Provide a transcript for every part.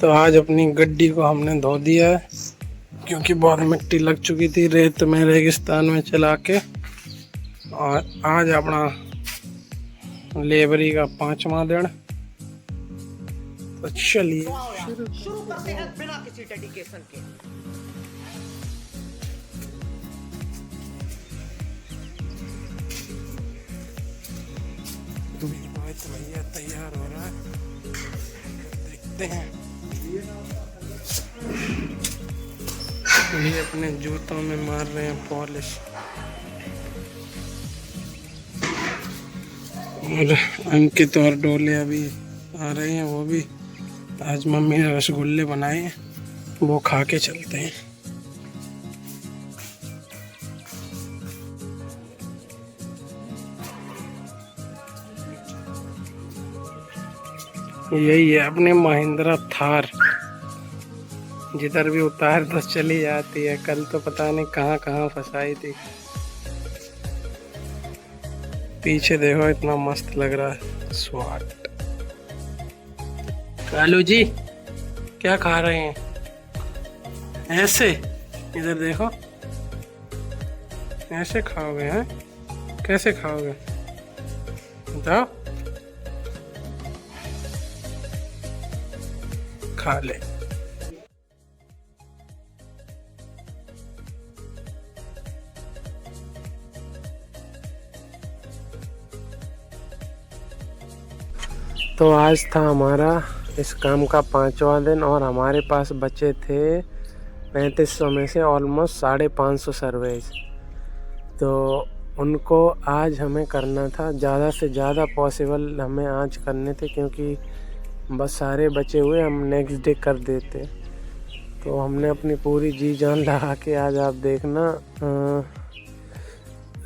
तो आज अपनी गड्डी को हमने धो दिया है क्योंकि बहुत मिट्टी लग चुकी थी रेत में रेगिस्तान में चला के। और आज अपना लेबरी का 5वां दिन। तो चलिए शुरू करते हैं बिना किसी डेडिकेशन के। भैया तैयार हो रहा है, देखते हैं। ये अपने जूतों में मार रहे हैं पॉलिश। और अंकित और डोले अभी आ रहे हैं, वो भी आज मम्मी ने रसगुल्ले बनाए हैं, वो खा के चलते हैं। यही है अपने महिंद्रा थार, जिधर भी उतार तो चली जाती है। कल तो पता नहीं कहाँ कहाँ फंसाई थी। पीछे देखो इतना मस्त लग रहा है स्वाट। कालू जी क्या खा रहे हैं ऐसे? इधर देखो, ऐसे खाओगे हैं? कैसे खाओगे बताओ? खा ले। तो आज था हमारा इस काम का 5वां दिन और हमारे पास बचे थे 3500 में से ऑलमोस्ट 550 सर्वेज। तो उनको आज हमें करना था, ज़्यादा से ज़्यादा पॉसिबल हमें आज करने थे क्योंकि बस सारे बचे हुए हम नेक्स्ट डे कर देते। तो हमने अपनी पूरी जी जान लगा के आज आप देखना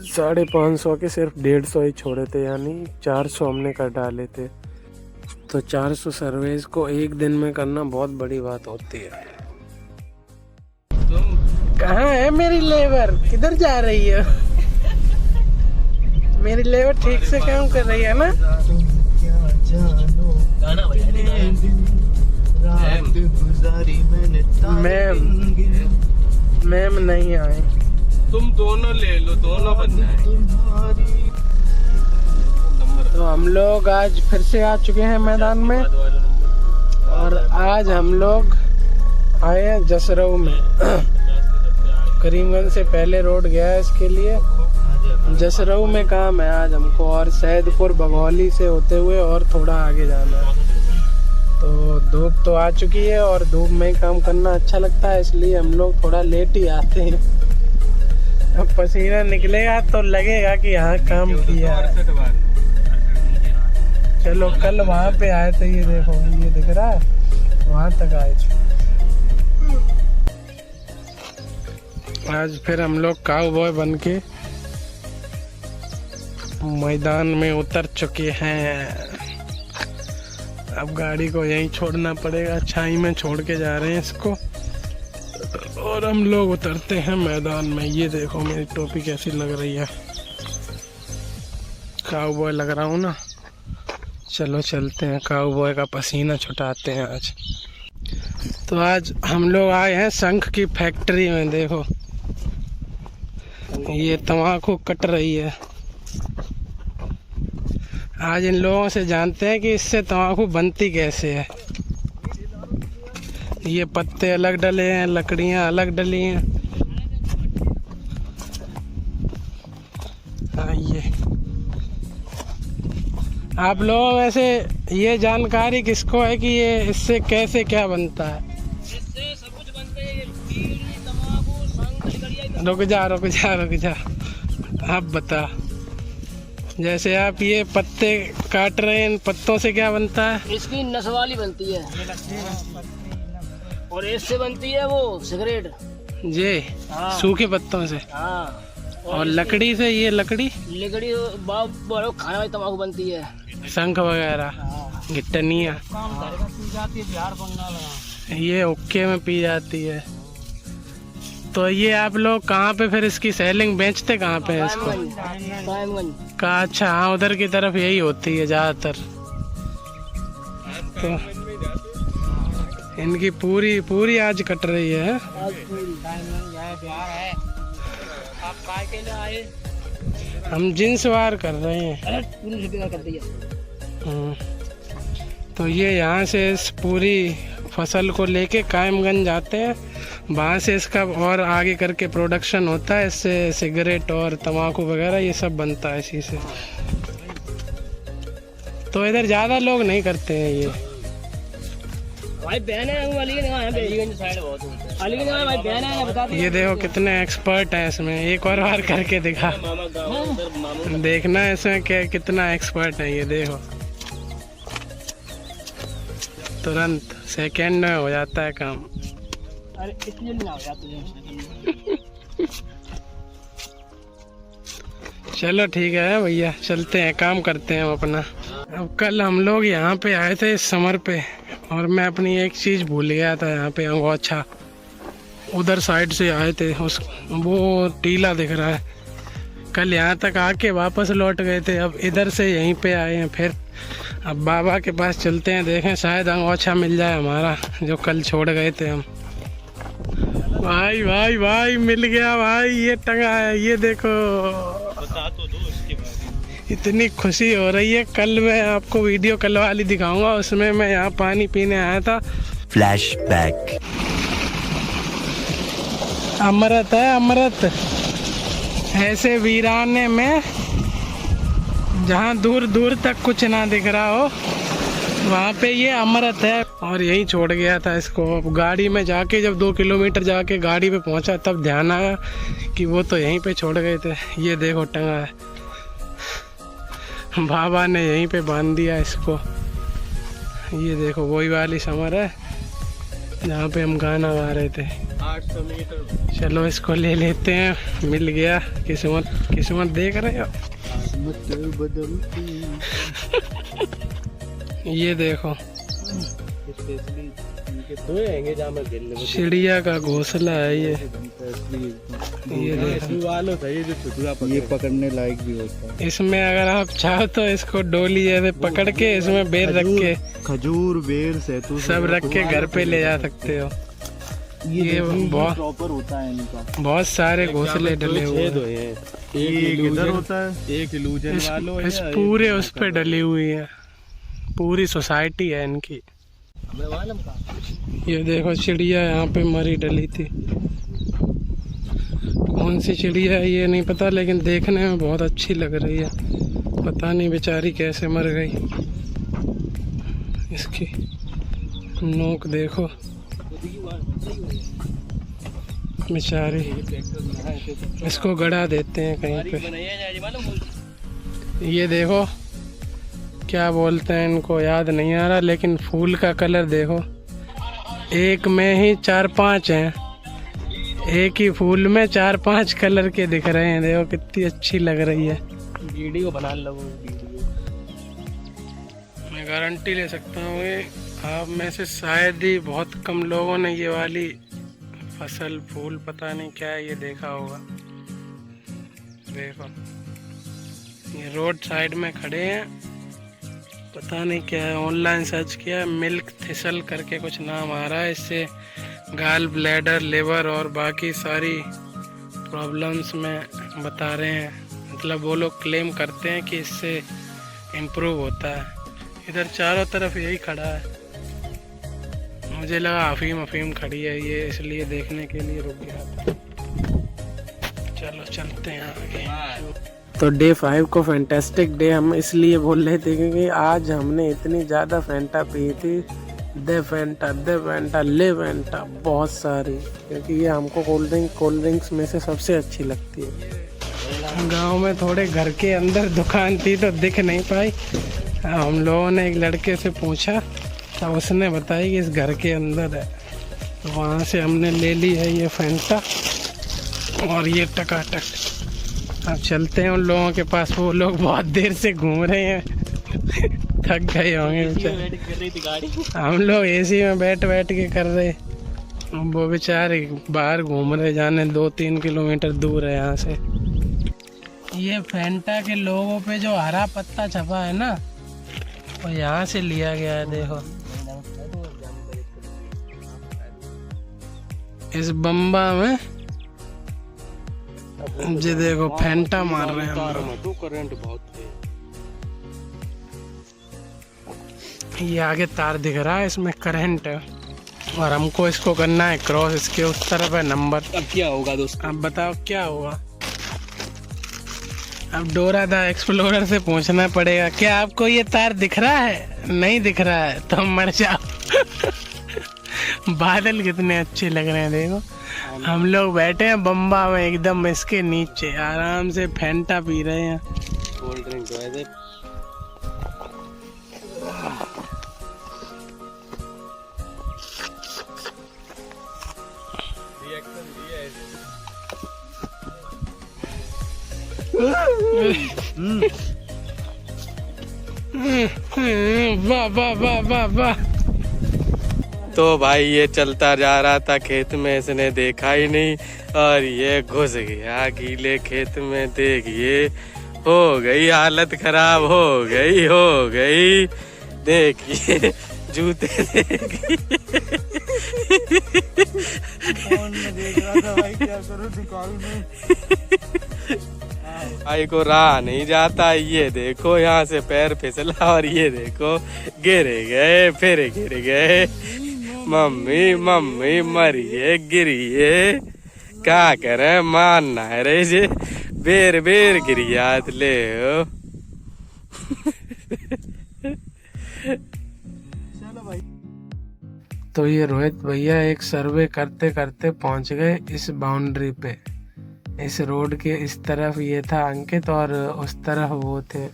550 के सिर्फ 150 ही छोड़े थे, यानी 400 हमने कर डाले थे। तो 400 सर्वेज को एक दिन में करना बहुत बड़ी बात होती है। कहाँ है मेरी लेबर? किधर जा रही है मेरी लेबर? ठीक से काम कर रही है ना? मैम नहीं आए। तुम दोनों ले लो, दोनों बन जाएंगे। तो हम लोग आज फिर से आ चुके हैं मैदान में और आज हम लोग आए हैं जसरऊ में। करीमगंज से पहले रोड गया है इसके लिए। जसरऊ में काम है आज हमको और सैदपुर बघौली से होते हुए और थोड़ा आगे जाना है। तो धूप तो आ चुकी है और धूप में काम करना अच्छा लगता है, इसलिए हम लोग थोड़ा लेट ही आते हैं। अब पसीना निकलेगा तो लगेगा कि यहाँ काम किया है। चलो कल वहाँ पे आए थे, ये देखो ये दिख रहा है, वहाँ तक आए थे। आज फिर हम लोग काउबॉय बन के मैदान में उतर चुके हैं। अब गाड़ी को यहीं छोड़ना पड़ेगा, छाई में छोड़ के जा रहे हैं इसको और हम लोग उतरते हैं मैदान में। ये देखो मेरी टोपी कैसी लग रही है, काउबॉय लग रहा हूँ ना। चलो चलते हैं, काउबॉय का पसीना छुटाते हैं आज। तो आज हम लोग आए हैं शंख की फैक्ट्री में। देखो ये तंबाकू कट रही है। आज इन लोगों से जानते हैं कि इससे तंबाकू बनती कैसे है। ये पत्ते अलग डले हैं, लकड़ियां अलग डली हैं। ये आप लोगों में से ये जानकारी किसको है कि ये इससे कैसे क्या बनता है? इससे सब कुछ बनता है, बीड़ी, तंबाकू, शंख, सिगरेट। रुक जा आप बता। जैसे आप ये पत्ते काट रहे हैं, इन पत्तों से क्या बनता है? इसकी नसवाली बनती है और इससे बनती है वो सिगरेट। ये सूखे पत्तों से। हाँ। और लकड़ी से, ये लकड़ी बड़ो खाना वाली तंबाकू बनती है, शंख वगैरह, गिट्टनिया बिहार बंगाल ये ओके में पी जाती है। तो ये आप लोग कहाँ पे फिर इसकी सेलिंग बेचते कहाँ पे है इसको? का अच्छा, हाँ उधर की तरफ यही होती है ज़्यादातर। तो इनकी पूरी पूरी आज कट रही है। आज पूरी प्यार है। आप काय के लिए आए? हम जींस वार कर रहे हैं। अरे पूरी छुट्टी कर दिया। तो ये यहाँ से इस पूरी फसल को लेके कायमगंज जाते हैं, वहाँ से इसका और आगे करके प्रोडक्शन होता है, इससे सिगरेट और तम्बाकू वगैरह ये सब बनता है इसी से। तो इधर ज़्यादा लोग नहीं करते हैं ये। भाई बहन है अलीगंज साइड बहुत होता है। अलीगंज में भाई बहन है, बता दो। ये देखो कितने एक्सपर्ट हैं इसमें, एक और बार करके दिखा, मामा गाँव उधर मामा देखना है इसमें क्या कितना एक्सपर्ट है। ये देखो तुरंत सेकंड में हो जाता है काम। अरे इतनी जल्दी ना हो जाती। चलो ठीक है भैया, चलते हैं, काम करते हैं हम अपना। अब कल हम लोग यहाँ पे आए थे इस समर पे, और मैं अपनी एक चीज़ भूल गया था यहाँ पे अंगोछा। उधर साइड से आए थे, उस वो टीला दिख रहा है। कल यहाँ तक आके वापस लौट गए थे, अब इधर से यहीं पे आए हैं फिर। अब बाबा के पास चलते हैं, देखें शायद अंगोछा मिल जाए हमारा जो कल छोड़ गए थे हम। भाई भाई भाई मिल गया भाई, ये टंगा है, ये देखो। बता तो दो इसके बाद। इतनी खुशी हो रही है। कल मैं आपको वीडियो कल वाली दिखाऊंगा, उसमें मैं यहाँ पानी पीने आया था। फ्लैशबैक। अमृत है अमृत, ऐसे वीराने में जहाँ दूर दूर तक कुछ ना दिख रहा हो, वहाँ पे ये अमृत है। और यहीं छोड़ गया था इसको। अब गाड़ी में जाके जब 2 किलोमीटर जाके गाड़ी पे पहुँचा तब ध्यान आया कि वो तो यहीं पे छोड़ गए थे। ये देखो टंगा है, बाबा ने यहीं पे बांध दिया इसको। ये देखो वही वाली समर है जहाँ पे हम गाना गा रहे थे। 800 मीटर। चलो इसको ले लेते हैं, मिल गया। किस्मत किस्मत देख रहे हो। ये देखो चिड़िया का घोंसला है ये देखो। ये पकड़ने लायक भी होता है। इसमें अगर आप चाहो तो इसको डोली जैसे पकड़ के इसमें बेर रख के, खजूर बेर सैतूत सब रख के घर पे ले जा सकते हो। ये बहुत प्रॉपर होता है इनका। बहुत सारे घोंसले डले हुए हैं। एक इधर होता है, एक इल्यूजन वालों इस पूरे उस पे डली हुई है, पूरी सोसाइटी है इनकी। ये देखो चिड़िया यहाँ पे मरी डली थी। कौन सी चिड़िया है ये नहीं पता, लेकिन देखने में बहुत अच्छी लग रही है। पता नहीं बेचारी कैसे मर गई। इसकी नोक देखो बेचारी। इसको गड़ा देते हैं कहीं पे। ये देखो क्या बोलते हैं इनको, याद नहीं आ रहा, लेकिन फूल का कलर देखो, एक में ही 4-5 हैं। एक ही फूल में 4-5 कलर के दिख रहे हैं। देखो कितनी अच्छी लग रही है। वीडियो बना लो। मैं गारंटी ले सकता हूँ आप में से शायद ही बहुत कम लोगों ने ये वाली फसल फूल पता नहीं क्या है ये देखा होगा। देखो ये रोड साइड में खड़े हैं, पता नहीं क्या है, ऑनलाइन सर्च किया, मिल्क थिसल करके कुछ नाम आ रहा है। इससे गाल ब्लैडर लिवर और बाकी सारी प्रॉब्लम्स में बता रहे हैं, मतलब वो लोग क्लेम करते हैं कि इससे इम्प्रूव होता है। इधर चारों तरफ यही खड़ा है, मुझे लगा अफीम खड़ी है ये, इसलिए देखने के लिए रुक गया। चलो चलते हैं आगे। तो डे 5 को फैंटास्टिक डे हम इसलिए बोल रहे थे क्योंकि आज हमने इतनी ज़्यादा फैंटा पी थी। दे फैंटा ले फैंटा बहुत सारी, क्योंकि ये हमको कोल्ड ड्रिंक्स में से सबसे अच्छी लगती है। गांव में थोड़े घर के अंदर दुकान थी तो दिख नहीं पाई। हम लोगों ने एक लड़के से पूछा तो उसने बताया कि इस घर के अंदर है, तो वहाँ से हमने ले ली है ये फैंटा और ये टकाटक। अब चलते हैं उन लोगों के पास, वो लोग बहुत देर से घूम रहे हैं थक गए होंगे बेचारे। हम लोग एसी में बैठ के कर रहे, वो बेचारे बाहर घूम रहे, जाने 2-3 किलोमीटर दूर है यहाँ से। ये फैंटा के लोगों पे जो हरा पत्ता छपा है ना, वो यहाँ से लिया गया है। देखो इस बम्बा में जी देखो फेंटा मार रहे हैं हम लोग। तो करंट बहुत है। ये आगे तार दिख रहा है, इसमें करंट है और हमको इसको करना है क्रॉस। इसके उस तरफ है नंबर। अब क्या होगा दोस्तों? अब बताओ क्या होगा। अब डोरा दा एक्सप्लोरर से पूछना पड़ेगा, क्या आपको ये तार दिख रहा है? नहीं दिख रहा है तो मर जाओ। बादल कितने अच्छे लग रहे हैं देखो। हम लोग बैठे हैं बम्बा में एकदम इसके नीचे, आराम से फेंटा पी रहे हैं। कोल्ड ड्रिंक जो है वाह वाह वाह वाह वाह। तो भाई ये चलता जा रहा था खेत में, इसने देखा ही नहीं और ये घुस गया गीले खेत में। देखिए हो गई हालत खराब, हो गई। देखिए जूते देखिए। भाई को राह नहीं जाता। ये देखो यहाँ से पैर फिसला और ये देखो गिर गए, फिर गिर गए। मम्मी मरिए गिरिए, क्या करे मानना है रे जे बेर गिरिया ले हो। तो ये रोहित भैया एक सर्वे करते करते पहुंच गए इस बाउंड्री पे। इस रोड के इस तरफ ये था अंकित और उस तरफ वो थे,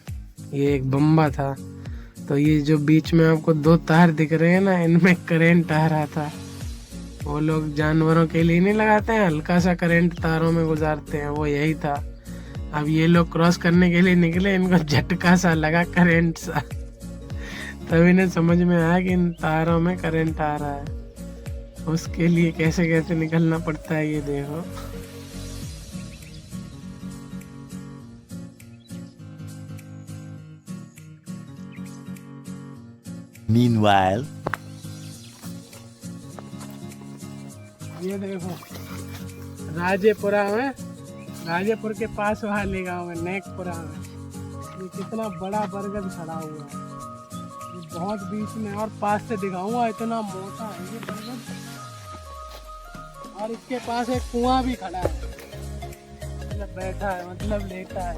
ये एक बम्बा था। तो ये जो बीच में आपको दो तार दिख रहे हैं ना, इनमें करंट आ रहा था। वो लोग जानवरों के लिए नहीं लगाते हैं, हल्का सा करंट तारों में गुजारते हैं, वो यही था। अब ये लोग क्रॉस करने के लिए निकले, इनको झटका सा लगा करंट सा। तब इन्हें समझ में आया कि इन तारों में करंट आ रहा है। उसके लिए कैसे कैसे निकलना पड़ता है ये देखो। Meanwhile, ये देखो राजेपुरा में, राजेपुर के पास वाले गांव में नेकपुरा में ये कितना बड़ा बरगद खड़ा हुआ है। ये बहुत बीच में, और पास से दिखाऊंगा, इतना मोटा है ये बरगद। और इसके पास एक कुआं भी खड़ा है, मतलब बैठा है, मतलब लेटा है।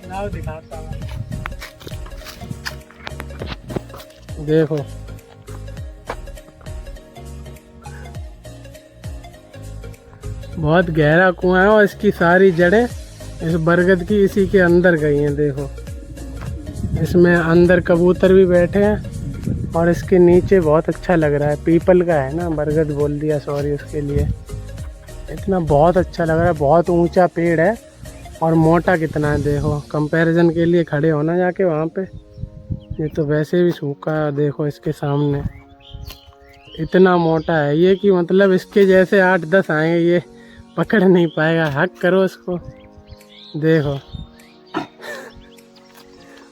लाओ दिखाता हूँ, देखो बहुत गहरा कुआं है और इसकी सारी जड़ें इस बरगद की इसी के अंदर गई हैं। देखो इसमें अंदर कबूतर भी बैठे हैं और इसके नीचे बहुत अच्छा लग रहा है। पीपल का है ना, बरगद बोल दिया सॉरी उसके लिए। इतना बहुत अच्छा लग रहा है, बहुत ऊंचा पेड़ है और मोटा कितना है देखो। कंपैरिजन के लिए खड़े होना जाके वहाँ पे, ये तो वैसे भी सूखा है। देखो इसके सामने इतना मोटा है ये कि मतलब इसके जैसे 8-10 आएंगे, ये पकड़ नहीं पाएगा। हक करो इसको, देखो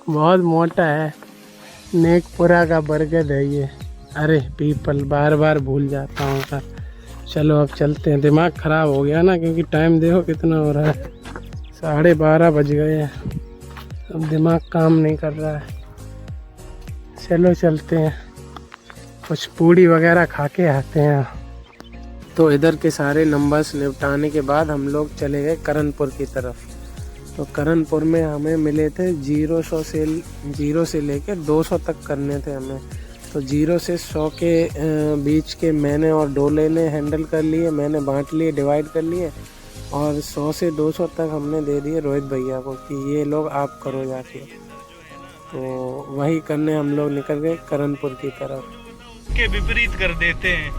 बहुत मोटा है। नेकपुरा का बरगद है ये। अरे पीपल, बार बार भूल जाता हूँ सर। चलो अब चलते हैं, दिमाग ख़राब हो गया ना, क्योंकि टाइम देखो कितना हो रहा है, 12:30 बज गए हैं। अब दिमाग काम नहीं कर रहा है। चलो चलते हैं, कुछ पूड़ी वगैरह खा के आते हैं। तो इधर के सारे नंबर्स निपटाने के बाद हम लोग चले गए करणपुर की तरफ। तो करणपुर में हमें मिले थे 0 से लेकर 200 तक करने थे हमें। तो 0 से 100 के बीच के मैंने और डोले ने हैंडल कर लिए, मैंने बांट लिए, डिवाइड कर लिए। और 100 से 200 तक हमने दे दिए रोहित भैया को कि ये लोग आप करो जाके। तो वही करने हम लोग निकल गए करणपुर की तरफ। के विपरीत कर देते हैं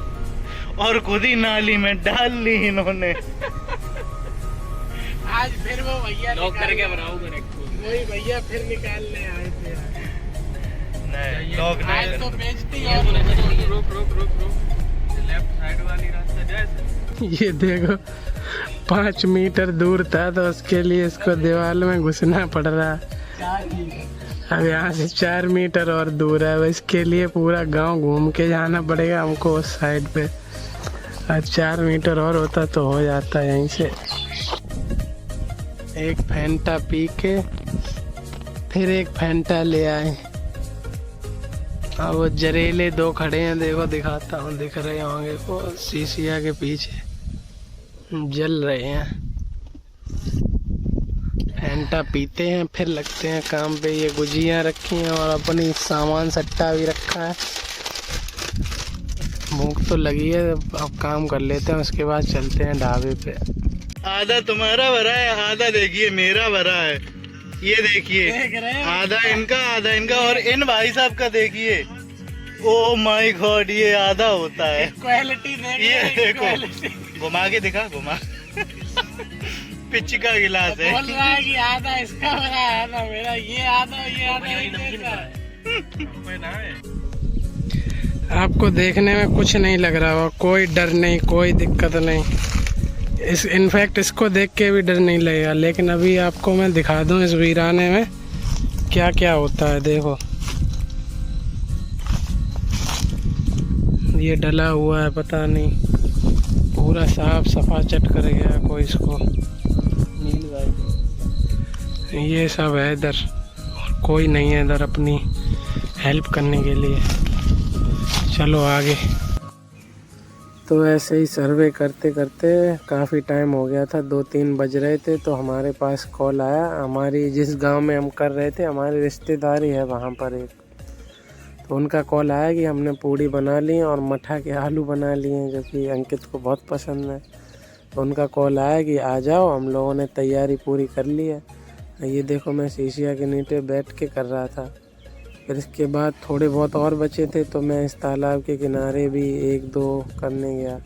और खुद ही नाली में डाल ली इन्होंने। आज फिर वो भैया लॉक करके बनाऊंगा, वही भैया फिर निकालने आए थे। नहीं लॉक आज नहीं। तो बेइज्जती ये और बोले थे रुक लेफ्ट साइड वाली रास्ता जैसे ये देखो 5 मीटर दूर था, तो उसके लिए इसको दीवार में घुसना पड़ रहा है। अब यहाँ से 4 मीटर और दूर है, अब इसके लिए पूरा गांव घूम के जाना पड़ेगा हमको उस साइड पे। और 4 मीटर और होता तो हो जाता यहीं से। एक फैंटा पी के फिर एक फैंटा ले आए। अब वो जरेले 2 खड़े हैं, देखो दिखाता हूँ, दिख रहे होंगे वो शीशिया के पीछे जल रहे हैं। फैंटा पीते हैं फिर लगते हैं काम पे। ये गुजियाँ रखी हैं और अपनी सामान सट्टा भी रखा है। भूख तो लगी है, अब काम कर लेते हैं, उसके बाद चलते हैं ढाबे पे। आधा तुम्हारा भरा है, आधा देखिए मेरा भरा है। ये देखिए, आधा इनका और इन भाई साहब का देखिए। ओ माय गॉड, ये आधा होता है। क्वालिटी ये देखो, घुमा के दिखा, घुमा। पिच का गिलास है। बोल रहा है कि आधा इसका भरा है, आधा मेरा। ये आधा आपको देखने में कुछ नहीं लग रहा होगा, कोई डर नहीं, कोई दिक्कत नहीं। इनफैक्ट इसको देख के भी डर नहीं लगेगा। लेकिन अभी आपको मैं दिखा दूं इस वीराने में क्या क्या होता है। देखो ये डला हुआ है, पता नहीं, पूरा साफ सफा चट कर गया कोई इसको। ये सब है इधर, कोई नहीं है इधर अपनी हेल्प करने के लिए। चलो आगे। तो ऐसे ही सर्वे करते करते काफ़ी टाइम हो गया था, 2-3 बज रहे थे। तो हमारे पास कॉल आया। हमारी जिस गांव में हम कर रहे थे, हमारी रिश्तेदारी है वहाँ पर एक, तो उनका कॉल आया कि हमने पूड़ी बना ली और मठा के आलू बना लिए हैं, जो कि अंकित को बहुत पसंद है। तो उनका कॉल आया कि आ जाओ, हम लोगों ने तैयारी पूरी कर ली है। ये देखो मैं शीशिया के नीचे बैठ के कर रहा था। फिर इसके बाद थोड़े बहुत और बचे थे, तो मैं इस तालाब के किनारे भी 1-2 करने गया।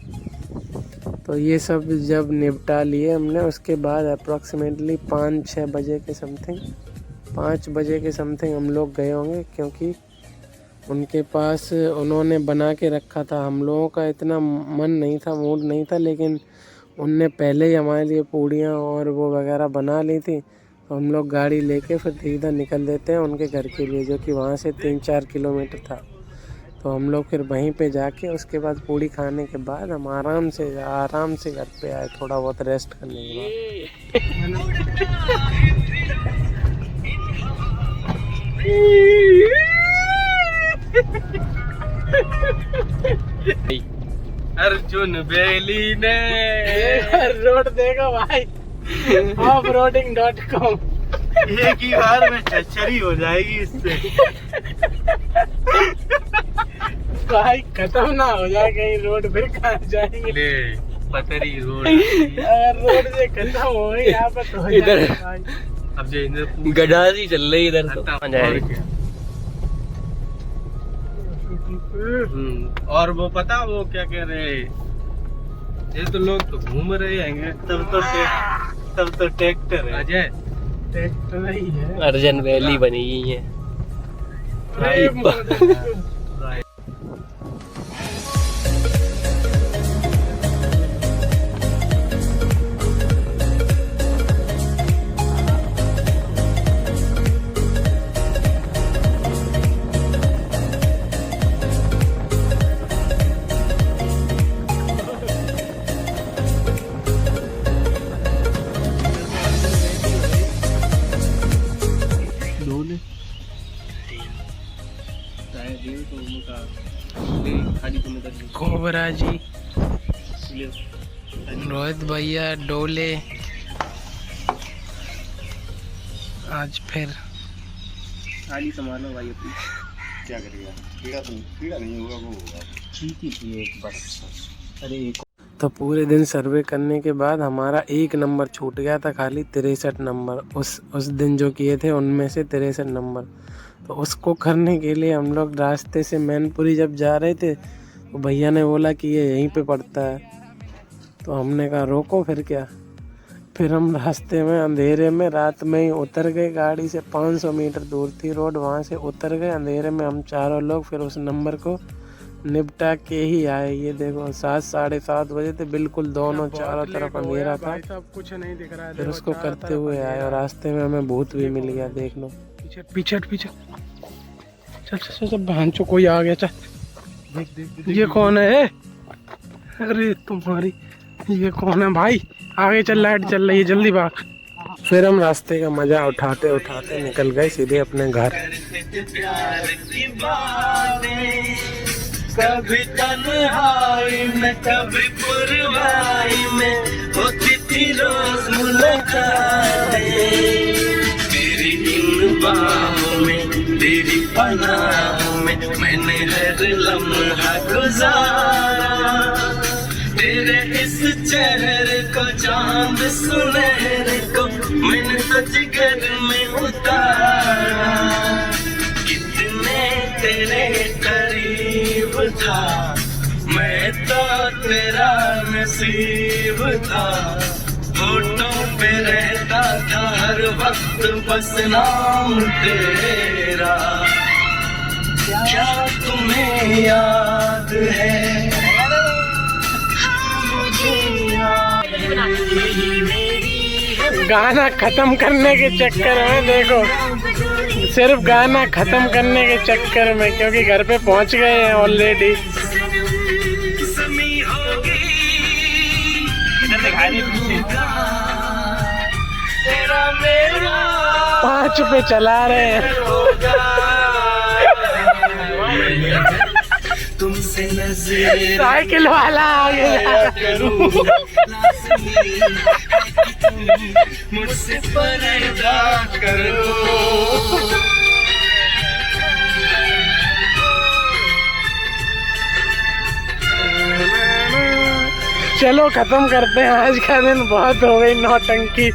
तो ये सब जब निपटा लिए हमने, उसके बाद अप्रॉक्सीमेटली 5-6 बजे के समथिंग, 5 बजे के समथिंग हम लोग गए होंगे, क्योंकि उनके पास उन्होंने बना के रखा था। हम लोगों का इतना मन नहीं था, मूड नहीं था, लेकिन उनने पहले ही हमारे लिए पूड़ियाँ और वो वगैरह बना ली थी। तो हम लोग गाड़ी लेके फिर सीधा निकल देते हैं उनके घर के लिए, जो कि वहाँ से 3-4 किलोमीटर था। तो हम लोग फिर वहीं पे जाके उसके बाद पूड़ी खाने के बाद हम आराम से घर पे आए, थोड़ा बहुत रेस्ट करने के बाद। अर्जुन बेली ने रोड देखो भाई, offroading.com। एक ही बार में चचरी हो जाएगी इससे। भाई खत्म ना हो जाए कहीं, रोड फिर कहाँ जाएंगे। ले पतरी रोड। अगर रोड से खत्म हो गई यहाँ पर तो इधर अब जो इधर गडासी चल रही इधर तो और वो पता वो क्या कह रहे हैं, ये तो लोग तो घूम रहे हैं। तब तो ट्रैक्टर है। अजय ट्रैक्टर ही है। अर्जुन वैली बनी हुई है। कोबरा जी, रोहित भैया, डोले आज फिर थाली संभालो भाई अपनी। क्या करेगा, कीड़ा नहीं होगा, वो होगा। ठीक ही थी एक बस। अरे तो पूरे दिन सर्वे करने के बाद हमारा 1 नंबर छूट गया था, खाली 63 नंबर उस दिन जो किए थे उनमें से 63 नंबर। तो उसको करने के लिए हम लोग रास्ते से मैनपुरी जब जा रहे थे, तो भैया ने बोला कि ये यहीं पे पड़ता है। तो हमने कहा रोको फिर क्या। फिर हम रास्ते में अंधेरे में रात में ही उतर गए, गाड़ी से 500 मीटर दूर थी रोड, वहाँ से उतर गए अंधेरे में हम चारों लोग। फिर उस नंबर को निपटा के ही आए। ये देखो 7-7:30 बजे थे, बिल्कुल दोनों चारों तरफ अंधेरा था। कुछ नहीं दिख रहा है। फिर उसको करते हुए आए और रास्ते में हमें भूत भी मिल गया, देख लो। पीछे पीछे पीछे चल चल चल बहन चो कोई आ गया। चल ये कौन है? अरे तुम्हारी ये कौन है भाई? आगे चल, लाइट चल रही है, जल्दी भाग। फिर हम रास्ते का मजा उठाते उठाते निकल गए सीधे अपने घर। कभी तन्हाई में कभी पुरवाई में होती थी रोज मुलाकातें, तेरी इन बाहों में तेरी पनाहों में मैंने हर लम्हा गुजारा, तेरे इस चेहरे को चांद सुनहरे को मैंने तो जिगर में उतारा, कितने तेरे करीब था मैं तो तेरा नसीब था, फोटो पे रहता था हर वक्त बस नाम तेरा, क्या तुम्हें याद है? गाना खत्म करने के चक्कर में देखो, सिर्फ गाना खत्म करने के चक्कर में, क्योंकि घर पे पहुंच गए हैं ऑलरेडी। 5 पे चला रहे हैं। तुमसे नजर साइकिल वाला आ गया। मुझसे पर्दा करो। चलो खत्म करते हैं, आज का दिन बहुत हो गई नौटंकी।